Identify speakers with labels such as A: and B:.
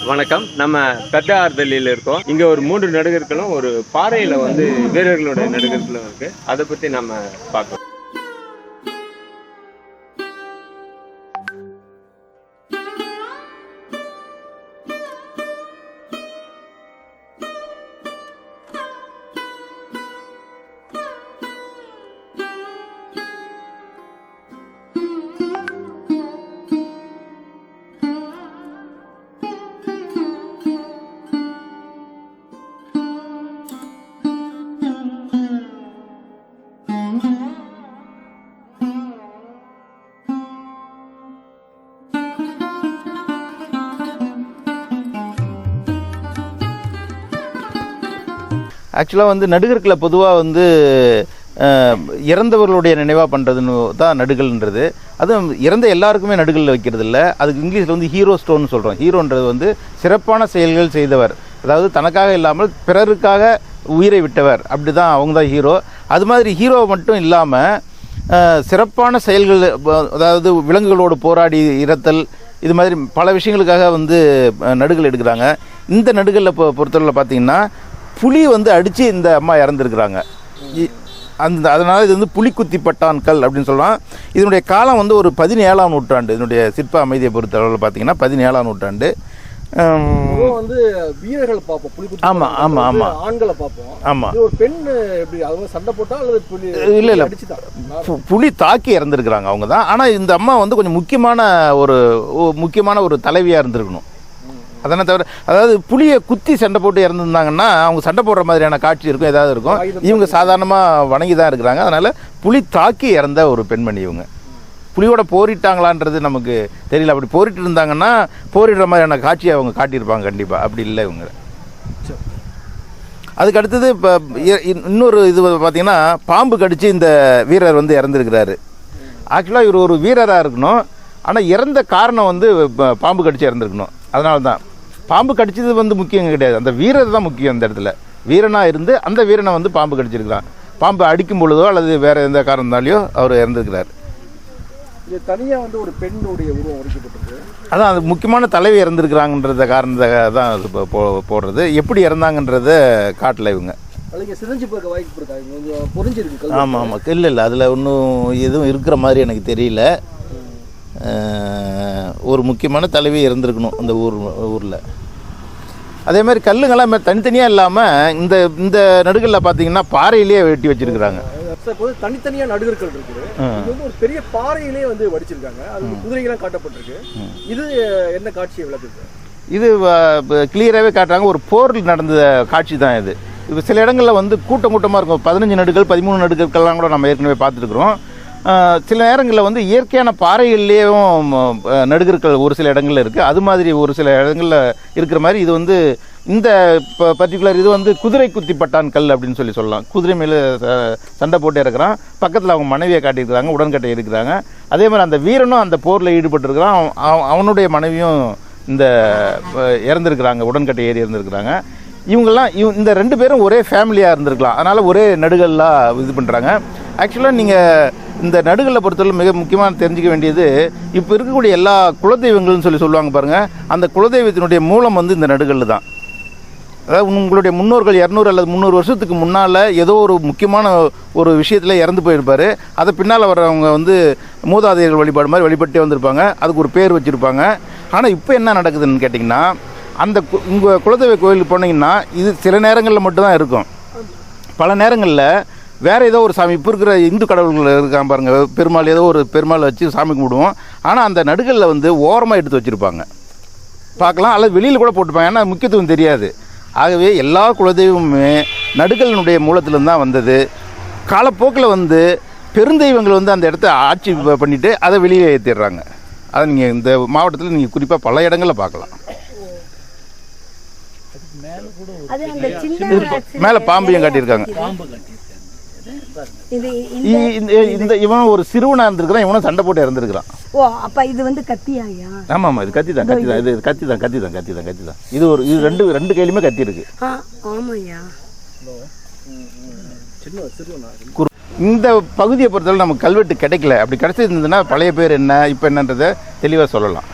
A: வணக்கம். நம்ம பெத்த ஆறுதலில் இருக்கோம். இங்க ஒரு 3 நடுகர்களும் ஒரு பாறையில வந்து வீரர்களுடைய நடுகர்களும் இருக்கு. அதை பத்தி நம்ம பார்க்கலாம்.
B: ஆக்சுவலாக வந்து நடுகர்களை பொதுவாக வந்து இறந்தவர்களுடைய நினைவாக பண்ணுறதுன்னு தான் நடுகள்ன்றது. அதுவும் இறந்த எல்லாருக்குமே நடுகளில் வைக்கிறது இல்லை. அதுக்கு இங்கிலீஷில் வந்து ஹீரோ ஸ்டோன்னு சொல்கிறோம். ஹீரோன்றது வந்து சிறப்பான செயல்கள் செய்தவர், அதாவது தனக்காக இல்லாமல் பிறருக்காக உயிரை விட்டவர், அப்படி தான் அவங்க தான் ஹீரோ. அது மாதிரி ஹீரோ மட்டும் இல்லாமல் சிறப்பான செயல்கள், அதாவது விலங்குகளோடு போராடி இறத்தல், இது மாதிரி பல விஷயங்களுக்காக வந்து நடுகள் எடுக்கிறாங்க. இந்த நடுகளில் பொறுத்தவரையில் பார்த்திங்கன்னா புலி வந்து அடித்து இந்த அம்மா இறந்துருக்குறாங்க. அதனால் இது வந்து புலிக்குத்திப்பட்டான் கல் அப்படின்னு சொல்லலாம். இதனுடைய காலம் வந்து ஒரு 17ஆம் நூற்றாண்டு. இதனுடைய சிற்ப அமைதியை பொறுத்தளவில் பார்த்தீங்கன்னா 17ஆம் நூற்றாண்டு.
C: வந்து வீரர்கள் பார்ப்போம், புலிக்குத்தி.
B: ஆமாம் ஆமாம் ஆமாம்,
C: ஆண்களை பார்ப்போம்.
B: ஆமாம்.
C: ஒரு பெண் எப்படி அவங்க சண்டை போட்டா அல்லது புலி?
B: இல்லை இல்லை, புலி தாக்கி இறந்துருக்குறாங்க அவங்க தான். ஆனால் இந்த அம்மா வந்து கொஞ்சம் முக்கியமான ஒரு தலைவியாக இருந்திருக்கணும். அதனை தவிர, அதாவது புலியை குத்தி சண்டை போட்டு இறந்துருந்தாங்கன்னா அவங்க சண்டை போடுற மாதிரியான காட்சி இருக்கும், ஏதாவது இருக்கும். இவங்க சாதாரணமாக வணங்கி தான் இருக்கிறாங்க. அதனால் புலி தாக்கி இறந்த ஒரு பெண்மணி இவங்க. புலியோட போரிட்டாங்களான்றது நமக்கு தெரியல. அப்படி போரிட்டு இருந்தாங்கன்னா போரிடுற மாதிரியான காட்சியை அவங்க காட்டியிருப்பாங்க கண்டிப்பாக. அப்படி இல்லை இவங்க. அதுக்கு அடுத்தது இப்போ இன்னொரு இது பார்த்திங்கன்னா பாம்பு கடித்து இந்த வீரர் வந்து இறந்துருக்கிறாரு. ஆக்சுவலாக இவர் ஒரு வீரராக இருக்கணும், ஆனால் இறந்த காரணம் வந்து பாம்பு கடித்து இறந்துருக்கணும். அதனால தான் பாம்பு கடிச்சது வந்து முக்கியம் கிடையாது, அந்த வீரர் தான் முக்கியம். அந்த இடத்துல வீரனாக இருந்து அந்த வீரனை வந்து பாம்பு கடிச்சிருக்கிறான். பாம்பு அடிக்கும் பொழுதோ அல்லது வேறு எந்த காரணத்தாலேயோ அவர் இறந்துருக்கிறார்.
C: இது தனியாக வந்து ஒரு பெண்ணுடைய உருவம் உடைக்கப்பட்டிருக்கு.
B: அதான் அது முக்கியமான தலைவி இறந்துருக்குறாங்கன்றத காரணத்தை தான் அது போடுறது. எப்படி இறந்தாங்கன்றத காட்டல இவங்க.
C: சிதைஞ்சு போக வாய்ப்பு இருக்கா? கொஞ்சம் பொறிஞ்சிருக்கு. ஆமாம்
B: ஆமாம், இல்லை அதில் ஒன்றும் எதுவும் இருக்கிற மாதிரி எனக்கு தெரியல. ஒரு முக்கியமான தலைவி இருந்திருக்கணும் அந்த ஊரில். அதே மாதிரி கல்லுங்கள்லாம் தனித்தனியாக இல்லாமல் இந்த நடுகளில் பார்த்தீங்கன்னா பாறையிலேயே வெட்டி வச்சிருக்கிறாங்க.
C: தனித்தனியாக நடுகர்கள் இருக்குது. இது வந்து ஒரு பெரிய பாறையிலே வந்து வடிச்சிருக்காங்க. அது குதிரைகள்லாம் காட்டப்பட்டிருக்கு. இது என்ன காட்சியை விளக்குது? இது
B: கிளியராகவே காட்டுறாங்க. ஒரு போரில் நடந்த காட்சி தான் இது. இப்போ சில இடங்களில் வந்து கூட்டமாக இருக்கும். 15 நடுகள் 13 நடுகள்லாம் கூட நம்ம ஏற்கனவே பார்த்துருக்குறோம். சில நேரங்களில் வந்து இயற்கையான பாறைகள்லேயும் நடுகர்கள் ஒரு சில இடங்களில் இருக்குது. அது மாதிரி ஒரு சில இடங்களில் இருக்கிற மாதிரி இது வந்து இந்த பர்டிகுலர் இது வந்து குதிரை குத்திப்பட்டான் கல் அப்படின்னு சொல்லலாம். குதிரை மேலே சண்டை போட்டு இருக்கிறான். பக்கத்தில் அவங்க மனைவியை காட்டியிருக்கிறாங்க, உடன்கட்டை இருக்கிறாங்க. அதே மாதிரி அந்த வீரனும் அந்த போரில் ஈடுபட்டிருக்கிறான். அவனுடைய மனைவியும் இந்த இறந்துருக்கிறாங்க, உடன்கட்டை ஏறி இருந்திருக்கிறாங்க. இவங்கெல்லாம் இந்த 2 பேரும் ஒரே ஃபேமிலியாக இருந்திருக்கலாம். அதனால் ஒரே நடுகள்லாம் இது பண்ணுறாங்க. ஆக்சுவலாக நீங்கள் இந்த நடுகளில் பொறுத்தவரை மிக முக்கியமாக தெரிஞ்சிக்க வேண்டியது, இப்போ இருக்கக்கூடிய எல்லா குலதெய்வங்கள்னு சொல்லுவாங்க பாருங்கள், அந்த குலதெய்வத்தினுடைய மூலம் வந்து இந்த நடுகளில் தான். அதாவது உங்களுடைய முன்னோர்கள் 200 அல்லது 300 வருஷத்துக்கு முன்னால் ஏதோ ஒரு முக்கியமான ஒரு விஷயத்தில் இறந்து போயிருப்பார். அதை பின்னால் வர்றவங்க வந்து மூதாதையர்கள் வழிபாடு மாதிரி வழிபட்டே வந்திருப்பாங்க. அதுக்கு ஒரு பேர் வச்சுருப்பாங்க. ஆனால் இப்போ என்ன நடக்குதுன்னு கேட்டிங்கன்னா, அந்த உங்கள் குலதெய்வ கோயிலுக்கு போனீங்கன்னா இது சில நேரங்களில் மட்டும்தான் இருக்கும். பல நேரங்களில் வேறு ஏதோ ஒரு சாமி, இப்போ இருக்கிற இந்து கடவுள்கள் இருக்காங்க பாருங்கள், பெருமாள், ஏதோ ஒரு பெருமாள் வச்சு சாமி கும்பிடுவோம். ஆனால் அந்த நடுகளில் வந்து ஓரமாக எடுத்து வச்சுருப்பாங்க, பார்க்கலாம். அல்லது வெளியில் கூட போட்டுப்பாங்க, ஏன்னா முக்கியத்துவம் தெரியாது. ஆகவே எல்லா குலதெய்வமுமே நடுகளினுடைய மூலத்திலிருந்து தான் வந்தது. காலப்போக்கில் வந்து பெருந்தெய்வங்கள் வந்து அந்த இடத்த ஆட்சி பண்ணிவிட்டு அதை வெளியே ஏற்றிடுறாங்க. அதை நீங்கள் இந்த மாவட்டத்தில் நீங்கள் குறிப்பாக பல இடங்களில் பார்க்கலாம். மேலே பாம்பையும் காட்டியிருக்காங்க. இவன் ஒரு சிறுவனா இருந்திருக்கிறான், இவனும் சண்டை போட்டு இறந்துருக்கிறான்.
D: ஓ, அப்ப இது வந்து கத்தியாயா?
B: ஆமா, இது கத்தி தான். இது கத்தி தான். இது ரெண்டு கையிலுமே கத்தி இருக்கு.
D: ஆமாயா.
B: இந்த பகுதியை பொறுத்தவரை நமக்கு கல்வெட்டு கிடைக்கல. அப்படி கிடைச்சிருந்ததுன்னா பழைய பேர் என்ன இப்போ என்னன்றதை தெளிவாக சொல்லலாம்.